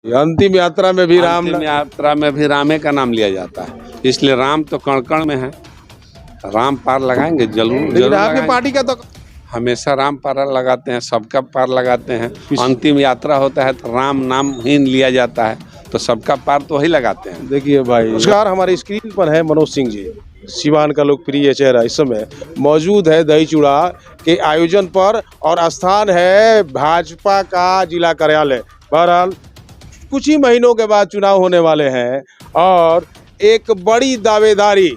अंतिम यात्रा में भी राम अंतिम यात्रा में भी रामे का नाम लिया जाता है, इसलिए राम तो कण कण में है। राम पार लगाएंगे, जरूर लेकिन जरूर आपकी लगाएंगे। पार्टी का तो हमेशा राम पार लगाते हैं, सबका पार लगाते हैं। अंतिम यात्रा होता है तो राम नाम ही लिया जाता है, तो सबका पार तो वही लगाते हैं। देखिए भाई, नमस्कार, हमारी स्क्रीन पर है मनोज सिंह जी, सिवान का लोकप्रिय चेहरा इस समय मौजूद है दही चूड़ा के आयोजन पर, और स्थान है भाजपा का जिला कार्यालय। बहरहाल कुछ ही महीनों के बाद चुनाव होने वाले हैं और एक बड़ी दावेदारी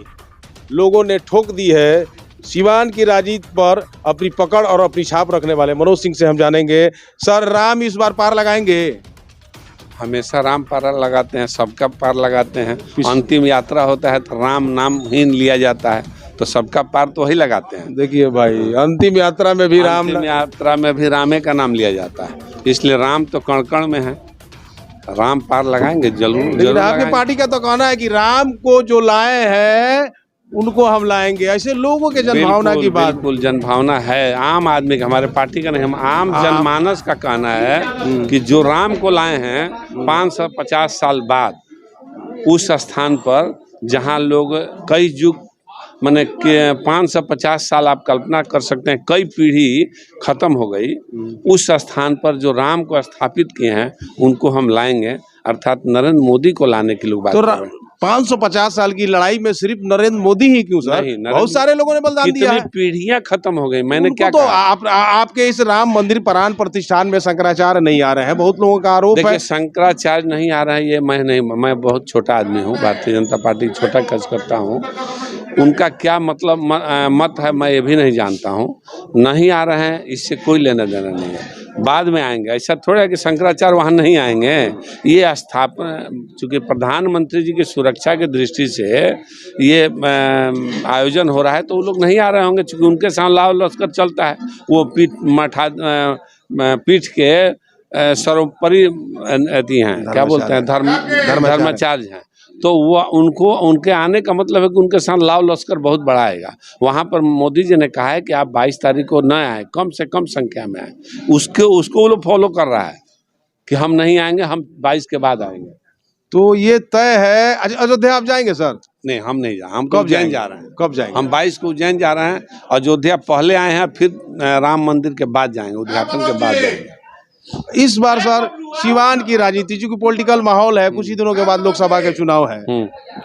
लोगों ने ठोक दी है। सिवान की राजनीति पर अपनी पकड़ और अपनी छाप रखने वाले मनोज सिंह से हम जानेंगे, सर राम इस बार पार लगाएंगे? हमेशा राम पार लगाते हैं, सबका पार लगाते हैं। अंतिम यात्रा होता है तो राम नाम ही लिया जाता है, तो सबका पार तो वही लगाते हैं। देखिए भाई, अंतिम यात्रा में भी अंतिम यात्रा में भी रामे का नाम लिया जाता है, इसलिए राम तो कण कण में है। राम पार लगाएंगे, जरूर लेकिन जरूर आपकी लगाएंगे। पार्टी का तो कहना है कि राम को जो लाए हैं उनको हम लाएंगे, ऐसे लोगों के जनभावना की बात। बिल्कुल जनभावना है आम आदमी का, हमारे पार्टी का नहीं, हम आम जनमानस का कहना है कि जो राम को लाए हैं 550 साल बाद, उस स्थान पर जहां लोग कई युग माने 550 साल आप कल्पना कर सकते हैं, कई पीढ़ी खत्म हो गई, उस स्थान पर जो राम को स्थापित किए हैं उनको हम लाएंगे, अर्थात नरेंद्र मोदी को लाने की लोग बात तो कर रहे हैं। 550 साल की लड़ाई में सिर्फ नरेंद्र मोदी ही क्यों सर? बहुत सारे लोगों ने बलिदान दिया है। पीढ़ियां खत्म हो गई। मैंने क्या तो कहा? आपके इस राम मंदिर प्राण प्रतिष्ठान में शंकराचार्य नहीं आ रहे हैं, बहुत लोगों का आरोप है। देखिए, शंकराचार्य नहीं आ रहा है, ये मैं नहीं, मैं बहुत छोटा आदमी हूँ, भारतीय जनता पार्टी छोटा काज करता हूँ। उनका क्या मतलब मत है मैं ये भी नहीं जानता हूँ। नहीं आ रहे हैं, इससे कोई लेना देना नहीं है, बाद में आएंगे। ऐसा थोड़ा है कि शंकराचार्य वहाँ नहीं आएंगे। ये स्थापना चूँकि प्रधानमंत्री जी की सुरक्षा की दृष्टि से ये आयोजन हो रहा है, तो वो लोग नहीं आ रहे होंगे, चूँकि उनके साथ लाव लश्कर चलता है। वो पीठ के सर्वोपरि अति हैं, क्या बोलते हैं, धर्माचार्य हैं। तो वो उनके आने का मतलब है कि उनके साथ लाव लश्कर बहुत बड़ा आएगा। वहाँ पर मोदी जी ने कहा है कि आप 22 तारीख को न आए, कम से कम संख्या में आए। उसको वो लोग फॉलो कर रहा है कि हम नहीं आएंगे, हम 22 के बाद आएंगे। तो ये तय है। अयोध्या आप जाएंगे सर? नहीं, हम नहीं जा, हम तो उज्जैन जा रहे हैं। कब जाएंगे? हम 22 को उज्जैन जा रहे हैं। अयोध्या पहले आए हैं, फिर राम मंदिर के बाद जाएंगे, उद्घाटन के बाद जाएंगे। इस बार सर सिवान की राजनीति, चूंकि पॉलिटिकल माहौल है, कुछ ही दिनों के बाद लोकसभा के चुनाव है,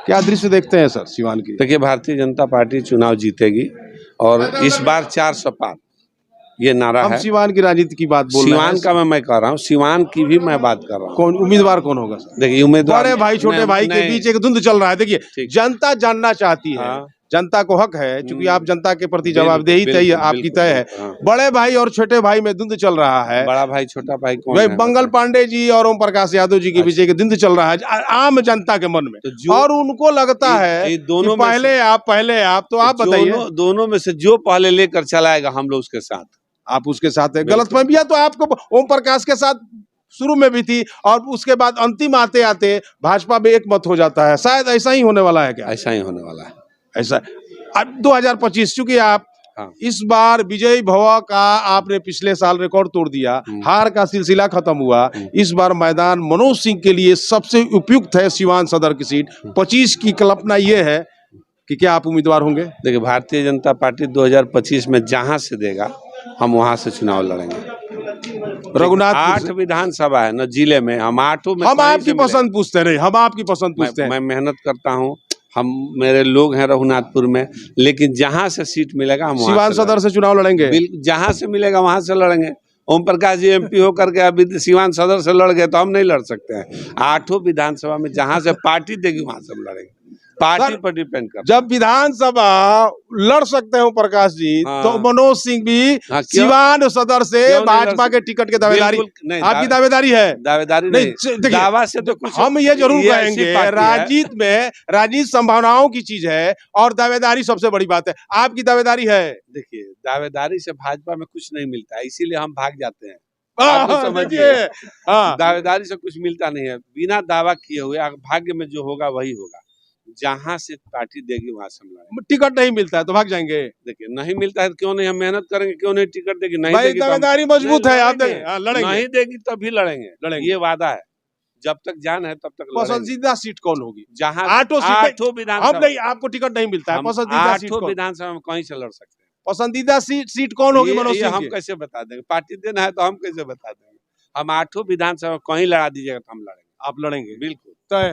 क्या दृश्य देखते हैं सर सिवान की? देखिए, भारतीय जनता पार्टी चुनाव जीतेगी और इस बार 400 पार, ये नारा है। सिवान की राजनीति की बात बोल रहे हैं। सिवान का मैं कह रहा हूँ, सिवान की भी मैं बात कर रहा हूँ। कौन उम्मीदवार कौन होगा सर? देखिए, उम्मीदवार बड़े भाई छोटे भाई के बीच एक धुंध चल रहा है। देखिए, जनता जानना चाहती है, जनता को हक है, क्योंकि आप जनता के प्रति जवाबदेही तय आपकी तय है। बड़े भाई और छोटे भाई में द्वंद्व चल रहा है। बड़ा भाई छोटा भाई कौन है? है? मंगल पांडे जी और ओम प्रकाश यादव जी के बीच एक द्वंद्व चल रहा है आम जनता के मन में, और उनको लगता है दोनों पहले आप, तो आप बताइए। दोनों में से जो पहले लेकर चलाएगा, हम लोग उसके साथ। आप उसके साथ है। गलतफहमियां तो आपको ओम प्रकाश के साथ शुरू में भी थी, और उसके बाद अंतिम आते आते भाजपा में एक मत हो जाता है। शायद ऐसा ही होने वाला है क्या? ऐसा ही होने वाला है। ऐसा 2025, चूंकि आप इस बार विजयी भव का आपने पिछले साल रिकॉर्ड तोड़ दिया, हार का सिलसिला खत्म हुआ। इस बार मैदान मनोज सिंह के लिए सबसे उपयुक्त है सिवान सदर की सीट 25 की कल्पना ये है कि क्या आप उम्मीदवार होंगे? देखिए, भारतीय जनता पार्टी 2025 में जहां से देगा हम वहां से चुनाव लड़ेंगे। रघुनाथ 8 विधानसभा है न जिले में, हम 8 में। हम आपकी पसंद पूछते नहीं, हम आपकी पसंद पूछते हैं। मैं मेहनत करता हूँ, हम मेरे लोग हैं रघुनाथपुर में, लेकिन जहां से सीट मिलेगा हम सिवान सदर से चुनाव लड़ेंगे। जहां से मिलेगा वहां से लड़ेंगे। ओम प्रकाश जी MP होकर के अभी सिवान सदर से लड़ गए, तो हम नहीं लड़ सकते हैं। 8 विधानसभा में जहां से पार्टी देगी वहां से हम लड़ेंगे। पार्टी पर डिपेंड कर। जब विधानसभा लड़ सकते हो प्रकाश जी, तो मनोज सिंह भी सिवान सदर से भाजपा के टिकट के दावेदारी, आपकी दावेदारी है? दावेदारी नहीं, दावा से तो कुछ हम ये जरूर कहेंगे, राजनीति संभावनाओं की चीज है और दावेदारी सबसे बड़ी बात है। आपकी दावेदारी है? देखिए, दावेदारी से भाजपा में कुछ नहीं मिलता है, इसीलिए हम भाग जाते हैं। समझिए, दावेदारी से कुछ मिलता नहीं है। बिना दावा किए हुए भाग्य में जो होगा वही होगा। जहां से पार्टी देगी वहां से हम लड़ेंगे। टिकट नहीं मिलता है तो भाग जाएंगे? देखिए, नहीं मिलता है तो क्यों नहीं, हम मेहनत करेंगे। क्यों नहीं टिकट देगी? नहीं भाई, देगी दावेदारी मजबूत है, आप लड़ेंगे। नहीं देगी तभी लड़ेंगे, ये वादा है। जब तक जान है तब तक लड़ेंगे। पसंदीदा सीट कौन होगी? जहाँ आठों सीटें- आठों हम विधानसभा नहीं, आपको टिकट नहीं मिलता है, हम पसंदीदा सीट आठों कौन? विधानसभा में कहीं से लड़ सकते हैं। पसंदीदा सीट कौन होगी मनोज ये सिंह हम की? कैसे बता देंगे? पार्टी देना है तो हम कैसे बता देंगे? हम आठों विधानसभा कहीं लड़ा दीजिएगा तो हम लड़ेंगे। आप लड़ेंगे बिल्कुल। तय